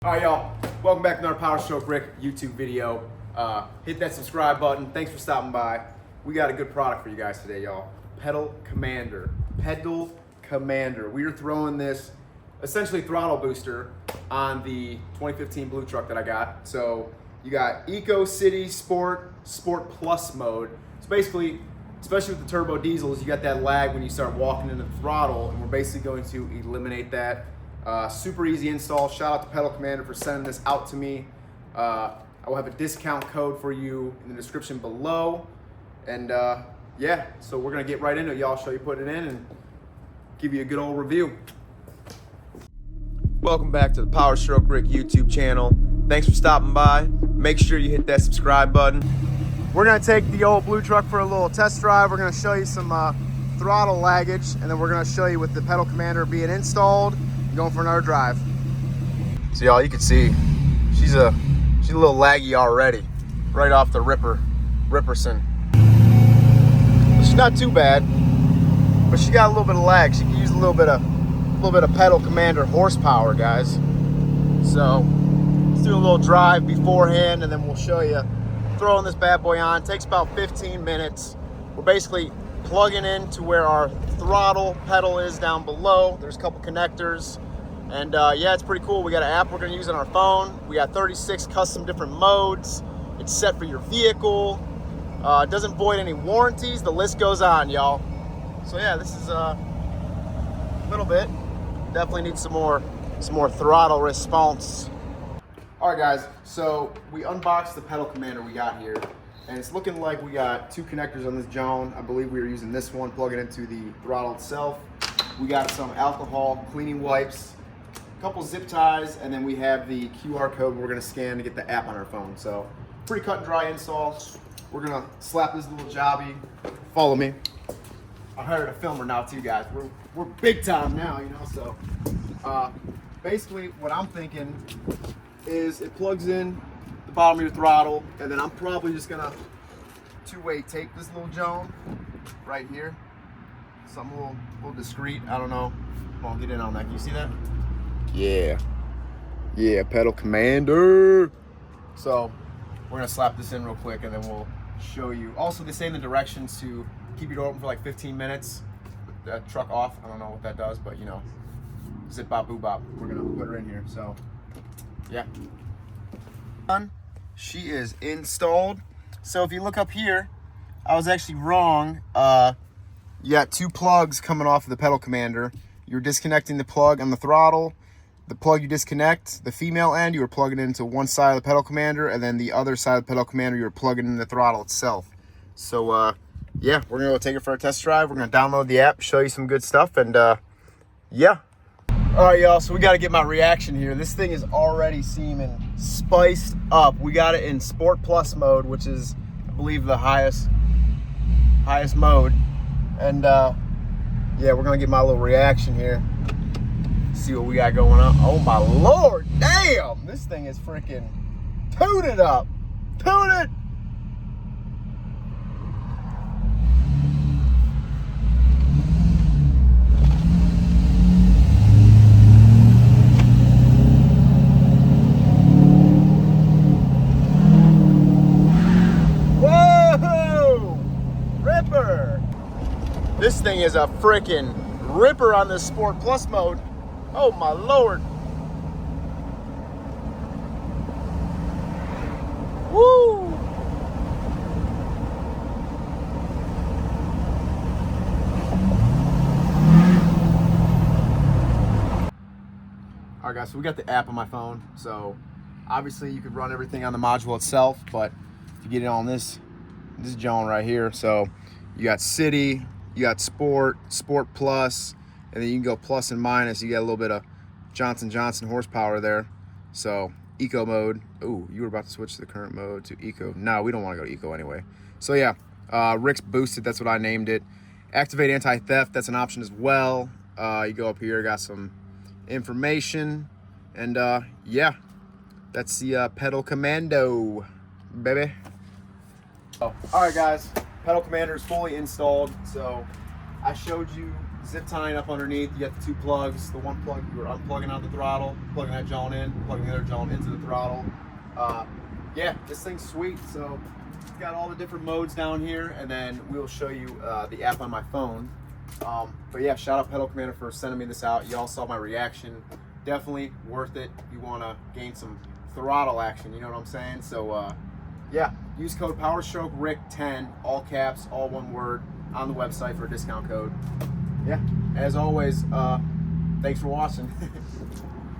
All right, y'all. Welcome back to another Powerstroke Rick YouTube video. Hit that subscribe button. Thanks for stopping by. We got a good product for you guys today, y'all. Pedal Commander. Pedal Commander. We are throwing this essentially throttle booster on the 2015 blue truck that I got. So you got Eco, City, Sport, Sport Plus mode. So basically, especially with the turbo diesels, you got that lag when you start walking into the throttle, and we're basically going to eliminate that. Super easy install. Shout out to Pedal Commander for sending this out to me. I will have a discount code for you in the description below. And yeah, so we're gonna get right into it, y'all. Show you putting it in and give you a good old review. Welcome back to the Powerstroke Rick YouTube channel. Thanks for stopping by. Make sure you hit that subscribe button. We're gonna take the old blue truck for a little test drive. We're gonna show you some throttle laggage, and then we're gonna show you with the Pedal Commander being installed, going for another drive. So y'all, you can see she's a little laggy already, right off the Ripperson. She's not too bad, but she got a little bit of lag. She can use a little bit of Pedal Commander horsepower, guys. So let's do a little drive beforehand, and then we'll show you throwing this bad boy on. It takes about 15 minutes. We're basically plugging into where our throttle pedal is down below. There's a couple connectors, and yeah, it's pretty cool. We got an app we're gonna use on our phone. We got 36 custom different modes. It's set for your vehicle. It doesn't void any warranties. The list goes on, y'all. So yeah, this is a little bit. Definitely need some more throttle response. All right, guys. So we unboxed the Pedal Commander we got here. And it's looking like we got two connectors on this John. I believe we were using this one, plug it into the throttle itself. We got some alcohol cleaning wipes, a couple zip ties, and then we have the QR code we're gonna scan to get the app on our phone. So pretty cut and dry install. We're gonna slap this little jobby. Follow me. I hired a filmer now too, guys. We're big time now, you know, so. Basically what I'm thinking is it plugs in bottom of your throttle, and then I'm probably just gonna two-way tape this little Joan right here. Something a little discreet. I don't know. Come on, get in on that. Can you see that? Yeah, Pedal Commander. So we're gonna slap this in real quick, and then we'll show you. Also, they say in the directions to keep your door open for like 15 minutes with that truck off. I don't know what that does, but you know, zip bop boo bop. We're gonna put her in here. So yeah. She is installed. So if you look up here, I was actually wrong. You got two plugs coming off of the Pedal Commander. You're disconnecting the plug on the throttle. The plug you disconnect, the female end, you were plugging into one side of the Pedal Commander, and then the other side of the Pedal Commander, you were plugging in the throttle itself. So yeah, we're gonna go take it for a test drive. We're gonna download the app, show you some good stuff, and yeah. All right, y'all, so we got to get my reaction here. This thing is already seeming spiced up. We got it in Sport Plus mode, which is, I believe, the highest mode. And yeah, we're going to get my little reaction here. See what we got going on. Oh, my Lord, damn! This thing is freaking tooted up. Tooted! This thing is a freaking ripper on this Sport Plus mode. Oh my Lord. Woo! All right, guys, so we got the app on my phone. So obviously you could run everything on the module itself, but if you get it on this John right here, so you got City, you got Sport, Sport Plus, and then you can go plus and minus. You got a little bit of Johnson horsepower there. So Eco mode. Ooh, you were about to switch to the current mode to Eco. No, we don't want to go to Eco anyway. So yeah, Rick's Boosted, that's what I named it. Activate anti-theft, that's an option as well. You go up here, got some information, and yeah, that's the Pedal Commando, baby. Oh, all right, guys. Pedal Commander is fully installed. So I showed you zip tying up underneath. You got the two plugs. The one plug you were unplugging out the throttle, plugging that joint in, plugging the other joint into the throttle. Yeah, this thing's sweet. So it's got all the different modes down here, and then we'll show you the app on my phone. But yeah, shout out Pedal Commander for sending me this out. You all saw my reaction. Definitely worth it if you want to gain some throttle action, you know what I'm saying? So yeah, use code Powerstroke Rick10, all caps, all one word, on the website for a discount code. Yeah, as always, thanks for watching.